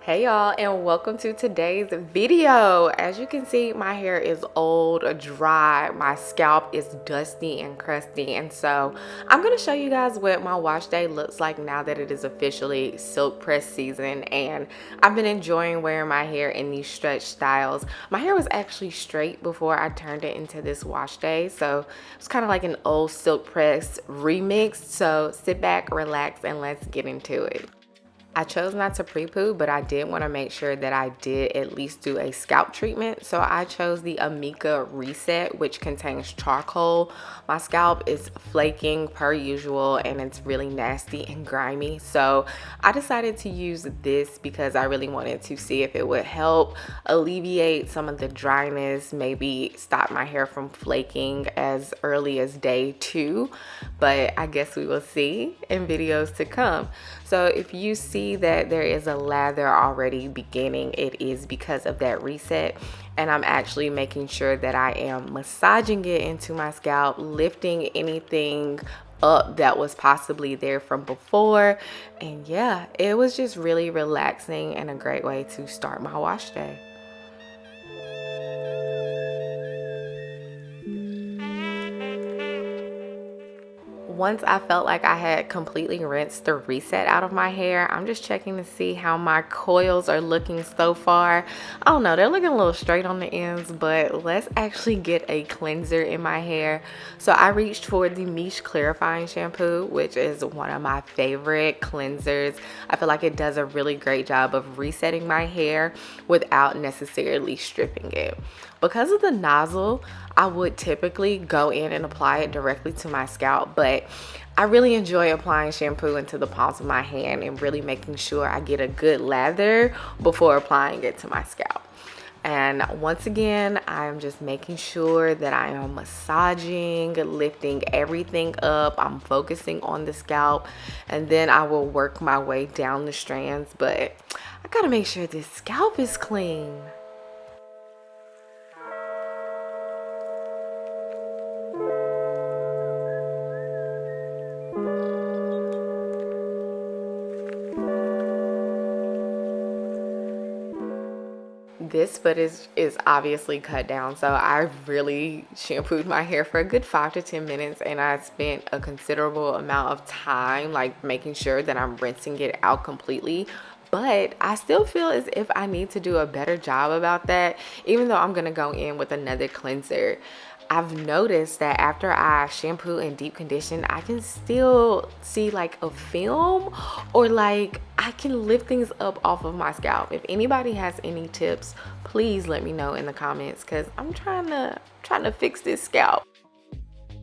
Hey y'all, and welcome to today's video. As you can see, my hair is old, dry, my scalp is dusty and crusty, and so I'm going to show you guys what my wash day looks like now that it is officially silk press season. And I've been enjoying wearing my hair in these stretch styles. My hair was actually straight before I turned it into this wash day, so it's kind of like an old silk press remix. So sit back, relax, and let's get into it. I chose not to pre-poo, but I did want to make sure that I did at least do a scalp treatment. So I chose the Amika Reset, which contains charcoal. My scalp is flaking per usual, and it's really nasty and grimy. So I decided to use this because I really wanted to see if it would help alleviate some of the dryness, maybe stop my hair from flaking as early as day 2. But I guess we will see in videos to come. So if you see that there is a lather already beginning, it is because of that reset. And I'm actually making sure that I am massaging it into my scalp, lifting anything up that was possibly there from before. And yeah, it was just really relaxing and a great way to start my wash day. Once I felt like I had completely rinsed the reset out of my hair, I'm just checking to see how my coils are looking so far. I don't know, they're looking a little straight on the ends, but let's actually get a cleanser in my hair. So I reached for the Miche clarifying shampoo, which is one of my favorite cleansers. I feel like it does a really great job of resetting my hair without necessarily stripping it. Because of the nozzle, I would typically go in and apply it directly to my scalp, but I really enjoy applying shampoo into the palms of my hand and really making sure I get a good lather before applying it to my scalp. And once again, I'm just making sure that I am massaging, lifting everything up. I'm focusing on the scalp, and then I will work my way down the strands, but I gotta make sure this scalp is clean. This foot is obviously cut down, so I really shampooed my hair for a good 5 to 10 minutes, and I spent a considerable amount of time like making sure that I'm rinsing it out completely. But I still feel as if I need to do a better job about that, even though I'm gonna go in with another cleanser. I've noticed that after I shampoo and deep condition, I can still see like a film, or like I can lift things up off of my scalp. If anybody has any tips, please let me know in the comments, because I'm trying to fix this scalp.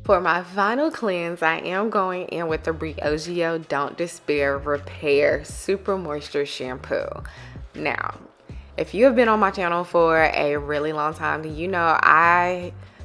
For my final cleanse, I am going in with the Briogeo Don't Despair Repair Super Moisture Shampoo. Now, if you have been on my channel for a really long time, you know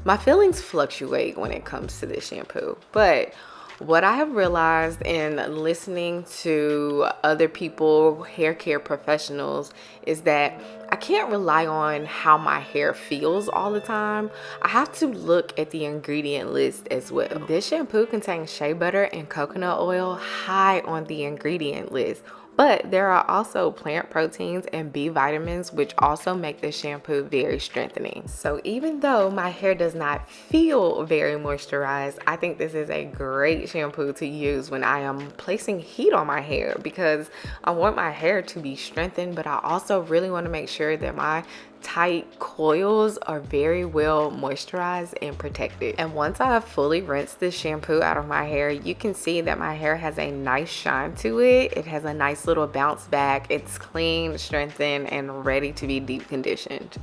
my feelings fluctuate when it comes to this shampoo. But what I have realized in listening to other people, hair care professionals, is that I can't rely on how my hair feels all the time. I have to look at the ingredient list as well. This shampoo contains shea butter and coconut oil, high on the ingredient list. But there are also plant proteins and B vitamins, which also make the shampoo very strengthening. So even though my hair does not feel very moisturized, I think this is a great shampoo to use when I am placing heat on my hair, because I want my hair to be strengthened, but I also really want to make sure that my tight coils are very well moisturized and protected. And once I have fully rinsed this shampoo out of my hair, you can see that my hair has a nice shine to it. It has a nice little bounce back. It's clean, strengthened, and ready to be deep conditioned.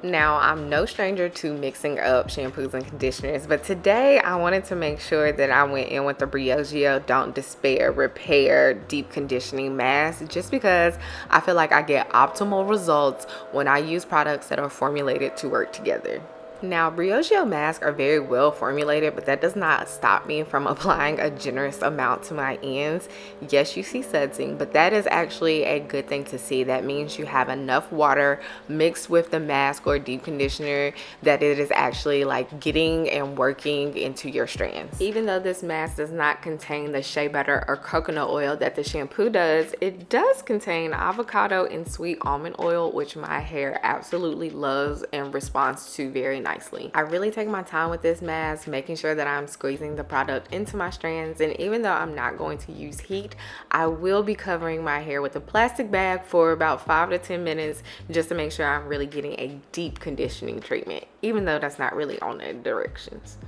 Now, I'm no stranger to mixing up shampoos and conditioners, but today I wanted to make sure that I went in with the Briogeo Don't Despair Repair Deep Conditioning Mask, just because I feel like I get optimal results when I use products that are formulated to work together. Now, briogeo masks are very well formulated, but that does not stop me from applying a generous amount to my ends. Yes, you see sudsing, but that is actually a good thing to see. That means you have enough water mixed with the mask or deep conditioner that it is actually like getting and working into your strands. Even though this mask does not contain the shea butter or coconut oil that the shampoo does, it does contain avocado and sweet almond oil, which my hair absolutely loves and responds to very nicely. I really take my time with this mask, making sure that I'm squeezing the product into my strands, and even though I'm not going to use heat, I will be covering my hair with a plastic bag for about 5 to 10 minutes just to make sure I'm really getting a deep conditioning treatment, even though that's not really on the directions.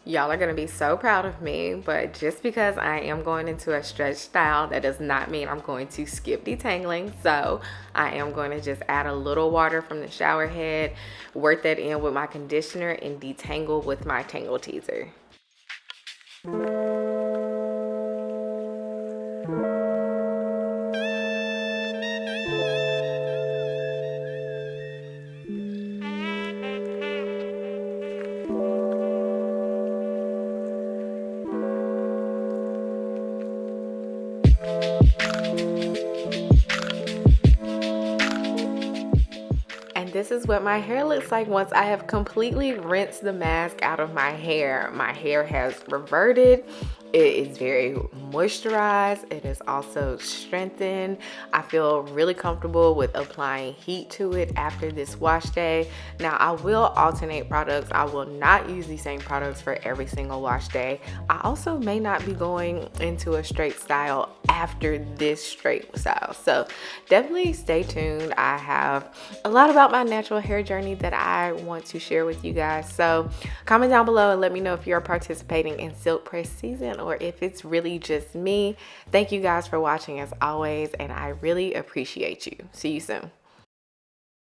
Y'all are gonna be so proud of me, but just because I am going into a stretch style, that does not mean I'm going to skip detangling. So I am going to just add a little water from the shower head, work that in with my conditioner, and detangle with my tangle teaser. This is what my hair looks like once I have completely rinsed the mask out of my hair. My hair has reverted. It is very moisturized. It is also strengthened. I feel really comfortable with applying heat to it after this wash day. Now, I will alternate products. I will not use the same products for every single wash day. I also may not be going into a straight style after this straight style. So definitely stay tuned. I have a lot about my natural hair journey that I want to share with you guys. So comment down below and let me know if you're participating in silk press season or if it's really just me. Thank you guys for watching as always, and I really appreciate you. See you soon.